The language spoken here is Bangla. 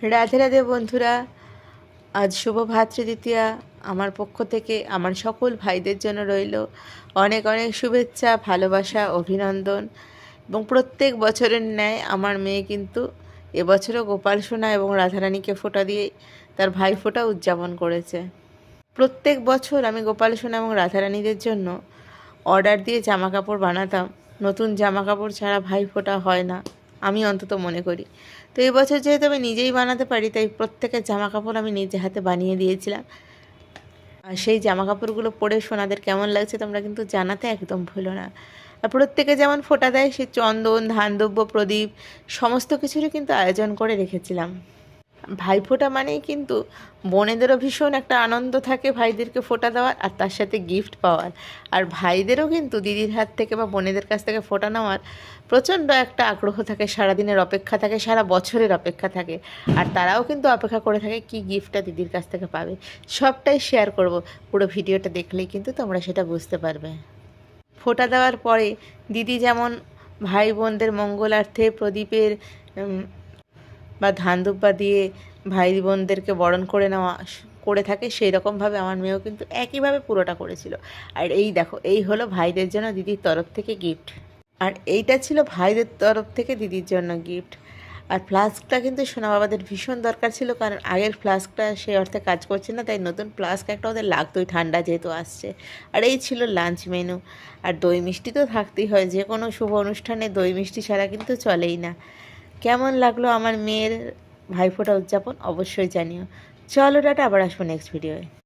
রাধে রাধে বন্ধুরা, আজ শুভ ভাতৃদ্বিতীয়া। আমার পক্ষ থেকে আমার সকল ভাইদের জন্য রইল অনেক অনেক শুভেচ্ছা, ভালোবাসা, অভিনন্দন। এবং প্রত্যেক বছরের ন্যায় আমার মেয়ে কিন্তু এবছরও গোপাল সোনা এবং রাধারানীকে ফোঁটা দিয়ে তার ভাই ফোঁটা উদযাপন করেছে। প্রত্যেক বছর আমি গোপাল সোনা এবং রাধারানীদের জন্য অর্ডার দিয়ে জামা কাপড় বানাতাম। নতুন জামা কাপড় ছাড়া ভাই ফোঁটা হয় না, আমি অন্তত মনে করি। তো এই বছর যেহেতু আমি নিজেই বানাতে পারি, তাই প্রত্যেকের জামা কাপড় আমি নিজে হাতে বানিয়ে দিয়েছিলাম। আর সেই জামা কাপড়গুলো পরে সোনাদের কেমন লাগছে তোমরা কিন্তু জানাতে একদম ভুলো না। আর প্রত্যেকে যেমন ফোঁটা দেয়, সে চন্দন, ধানদব্য, প্রদীপ সমস্ত কিছুরই কিন্তু আয়োজন করে রেখেছিলাম। ভাইফোঁটা মানেই কিন্তু বোনেদেরও ভীষণ একটা আনন্দ থাকে ভাইদেরকে ফোঁটা দেওয়ার, আর তার সাথে গিফট পাওয়ার। আর ভাইদেরও কিন্তু দিদির হাত থেকে বা বোনেদের কাছ থেকে ফোঁটা নেওয়ার প্রচণ্ড একটা আগ্রহ থাকে, সারাদিনের অপেক্ষা থাকে, সারা বছরের অপেক্ষা থাকে। আর তারাও কিন্তু অপেক্ষা করে থাকে কি গিফটটা দিদির কাছ থেকে পাবে। সবটাই শেয়ার করব, পুরো ভিডিওটা দেখলেই কিন্তু তোমরা সেটা বুঝতে পারবে। ফোঁটা দেওয়ার পরে দিদি যেমন ভাই বোনদের মঙ্গলার্থে প্রদীপের বা ধান দুব্বা দিয়ে ভাই বোনদেরকে বরণ করে নেওয়া করে থাকে, সেই রকমভাবে আমার মেয়েও কিন্তু একইভাবে পুরোটা করেছিল। আর এই দেখো, এই হলো ভাইদের জন্য দিদির তরফ থেকে গিফট। আর এইটা ছিল ভাইদের তরফ থেকে দিদির জন্য গিফট। আর ফ্লাস্কটা কিন্তু সোনা বাবাদের ভীষণ দরকার ছিল, কারণ আগের ফ্লাস্কটা সেই অর্থে কাজ করছে না, তাই নতুন ফ্লাস্ক একটা ওদের লাগতোই, ঠান্ডা যেহেতু আসছে। আর এই ছিল লাঞ্চ মেনু। আর দই মিষ্টি তো থাকতেই হয়, যে কোনো শুভ অনুষ্ঠানে দই মিষ্টি ছাড়া কিন্তু চলেই না। কেমন লাগলো আমার মেয়ের ভাইফোঁটা উদযাপন অবশ্যই জানিও। চলো টাটা, আবার আসবো নেক্সট ভিডিওয়ে।